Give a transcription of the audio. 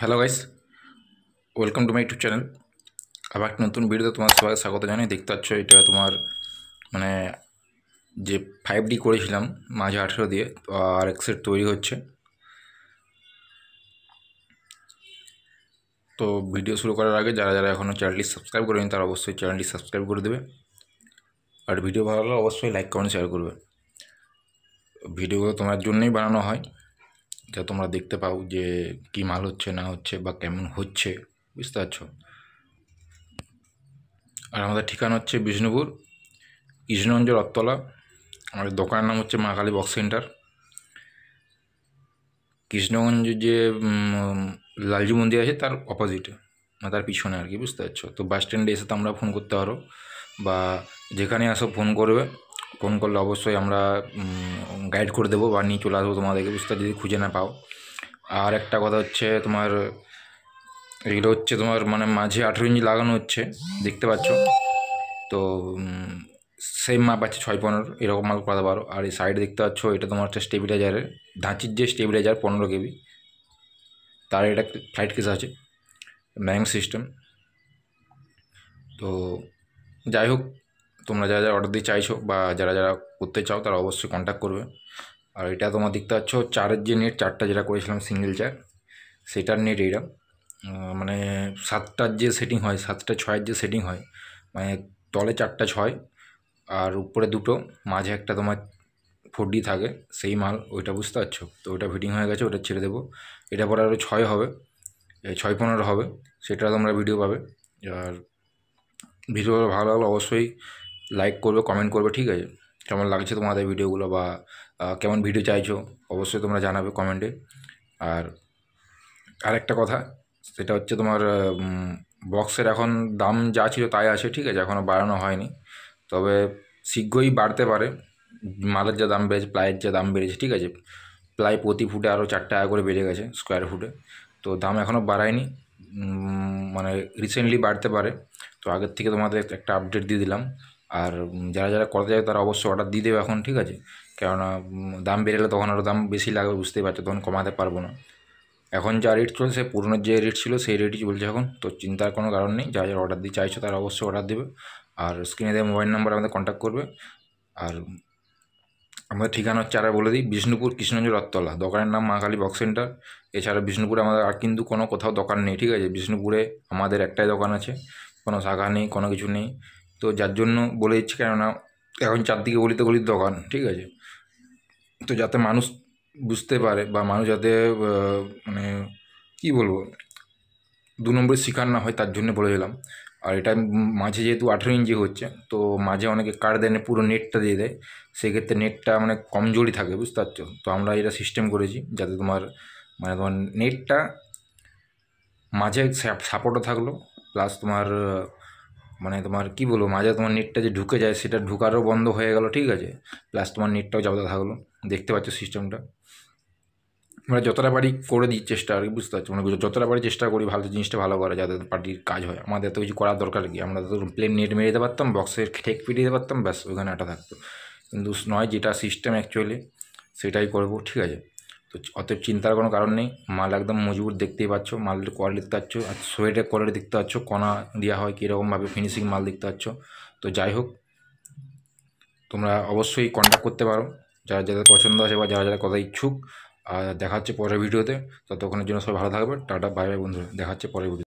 Hello guys, welcome to my YouTube channel. আবার একটা নতুন ভিডিওতে তোমার সবাই স্বাগত জানাই। দেখতে পাচ্ছ এটা তোমার মানে যে 5D করেছিলাম মাঝে 18 দিয়ে, তো আর এক সেট তৈরি হচ্ছে। তো ভিডিও শুরু করার আগে যারা যারা এখনও চ্যানেলটি সাবস্ক্রাইব করেনি তারা অবশ্যই চ্যানেলটি সাবস্ক্রাইব করে দেবে, আর ভিডিও ভালো লাগলে অবশ্যই লাইক কমেন্ট শেয়ার করবে। ভিডিওগুলো তোমার জন্যই বানানো হয়, যা তোমরা দেখতে পাও যে কী মাল হচ্ছে না হচ্ছে বা কেমন হচ্ছে, বুঝতে পারছো। আর আমাদের ঠিকানা হচ্ছে বিষ্ণুপুর, কৃষ্ণগঞ্জ রথতলা। আমাদের দোকানের নাম হচ্ছে মা কালী বক্স সেন্টার। কৃষ্ণগঞ্জ যে লালজি মন্দির আছে তার অপোজিটে, মানে তার পিছনে আর কি, বুঝতে পারছো। তো বাস স্ট্যান্ডে এসে তো আমরা ফোন করতে পারো, বা যেখানে আসো ফোন করবে। ফোন করলে অবশ্যই আমরা গাইড করে দেবো বা নিয়ে চলে আসবো তোমাদেরকে, বুঝতে যদি খুঁজে না পাও। আর একটা কথা হচ্ছে তোমার এগুলো হচ্ছে তোমার মানে মাঝে 18 ইঞ্চি লাগানো হচ্ছে, দেখতে পাচ্ছ। তো সেম মাপ আছে 6-15, এরকম মাল করাতে পারো। আর এই সাইডে দেখতে পাচ্ছ এটা তোমার হচ্ছে স্টেবিলাইজারের ধাঁচির যে স্টেবিলাইজার 15 কেবি, তার এটা ফ্লাইট কেস আছে, ম্যাং সিস্টেম। তো যাই হোক, তোমরা যারা যারা অর্ডার দিতে চাইছো বা যারা যারা করতে চাও তারা অবশ্যই কন্ট্যাক্ট করবে। আর এটা তোমার দেখতে পাচ্ছ চারের যে নেট, চারটা যেটা করেছিলাম সিঙ্গেল চার, সেটার নেট এইটা। মানে 7টার যে সেটিং হয়, 7টা 6-এর যে সেটিং হয়, মানে তলে 4টা 6 আর উপরে দুটো, মাঝে একটা তোমার 4D থাকে, সেই মাল ওইটা, বুঝতে পারছো। তো ওটা ফিটিং হয়ে গেছে, ওটা ছেড়ে দেবো। এটা পরে আরও 6 হবে, 6-15 হবে, সেটা তোমরা ভিডিও পাবে। আর ভিডিও ভালো লাগলে অবশ্যই লাইক করবে, কমেন্ট করবে, ঠিক আছে। কেমন লাগছে তোমাদের ভিডিওগুলো বা কেমন ভিডিও চাইছো অবশ্যই তোমরা জানাবে কমেন্টে। আর আরেকটা কথা, সেটা হচ্ছে তোমার বক্সের এখন দাম যা ছিল তাই আছে, ঠিক আছে, এখনও বাড়ানো হয়নি, তবে শীঘ্রই বাড়তে পারে। মালের যা দাম বেড়েছে, প্লাইয়ের যা দাম বেড়েছে, ঠিক আছে, প্লাই প্রতি ফুটে আরও 4 টাকা করে বেড়ে গেছে স্কোয়ার ফুটে। তো দাম এখনও বাড়ায়নি, মানে রিসেন্টলি বাড়তে পারে। তো আগের থেকে তোমাদের একটা আপডেট দিয়ে দিলাম। আর যারা যারা করতে যায় তারা অবশ্যই অর্ডার দিয়ে দেবে এখন, ঠিক আছে। কেননা দাম বেড়ে গেলে তখন আরও দাম বেশি লাগবে, বুঝতেই পারছো, তখন কমাতে পারবো না। এখন যা রেট চলছে, পুরনো যে রেট ছিল সেই রেটই চলছে এখন, তো চিন্তার কোনো কারণ নেই। যারা যারা অর্ডার দিতে চাইছো তারা অবশ্যই অর্ডার দেবে। আর স্ক্রিনে দেওয়া মোবাইল নাম্বার আমাদের কন্ট্যাক্ট করবে। আর আমাদের ঠিকানা হচ্ছে, আর বলে দিই, বিষ্ণুপুর কৃষ্ণগঞ্জ রথতলা, দোকানের নাম মা কালী বক্স সেন্টার। এছাড়া বিষ্ণুপুরে আমাদের আর কিন্তু কোনো কোথাও দোকান নেই, ঠিক আছে। বিষ্ণুপুরে আমাদের একটাই দোকান আছে, কোনো শাখা নেই, কোনো কিছু নেই। তো যার জন্য বলে দিচ্ছি, কেননা এখন চারদিকে গলিতে গলিতে দোকান, ঠিক আছে। তো যাতে মানুষ বুঝতে পারে বা মানুষ যাতে মানে কী বলবো, 2 নম্বরের শিকার না হয়, তার জন্য বলে দিলাম। আর এটা মাঝে যেহেতু 18 ইঞ্চি হচ্ছে, তো মাঝে অনেকে কাট দেয় না, পুরো নেটটা দিয়ে দেয়, সেক্ষেত্রে নেটটা মানে কমজোরি থাকে, বুঝতে পারছো। তো আমরা এটা সিস্টেম করেছি যাতে তোমার মানে তোমার নেটটা মাঝে সাপোর্টও থাকলো, প্লাস তোমার মানে তোমার কী বলবো, মাঝে তোমার নেটটা যে ঢুকে যায় সেটা ঢুকারও বন্ধ হয়ে গেল, ঠিক আছে, প্লাস তোমার নেটটাও যাওয়া থাকলো। দেখতে পাচ্ছ সিস্টেমটা, আমরা যতটা পারি করে দিই চেষ্টা আর কি, বুঝতে পারছি। মানে যতটা পারি চেষ্টা করি ভালো জিনিসটা ভালো করা, যাতে পার্টির কাজ হয়। আমাদের এত কিছু করার দরকার কি, আমরা তো প্লেন নেট মেরে দিতে পারতাম, বক্সের ঠেক পিটিয়ে দিতে পারতাম, ব্যাস ওখানে আটা থাকতো। কিন্তু নয়, যেটা সিস্টেম অ্যাকচুয়ালি সেটাই করবো, ঠিক আছে। তো অতএব চিন্তার কোনো কারণ নেই, মাল একদম মজবুত, দেখতেই পাচ্ছ, মালের কোয়ালিটি দেখতে পাচ্ছ, আর সোয়েটের কোয়ালিটি দেখতে পাচ্ছ, কণা দেওয়া হয় কীরকমভাবে, ফিনিশিং মাল দেখতে পাচ্ছ। তো যাই হোক, তোমরা অবশ্যই কন্ট্যাক্ট করতে পারো যারা যাদের পছন্দ আছে বা যারা যারা কথা ইচ্ছুক। আর দেখা হচ্ছে পরের ভিডিওতে, ততক্ষণের জন্য সবাই ভালো থাকবে। টাটা, বাই বাই বন্ধুরা, দেখা হচ্ছে পরের ভিডিও।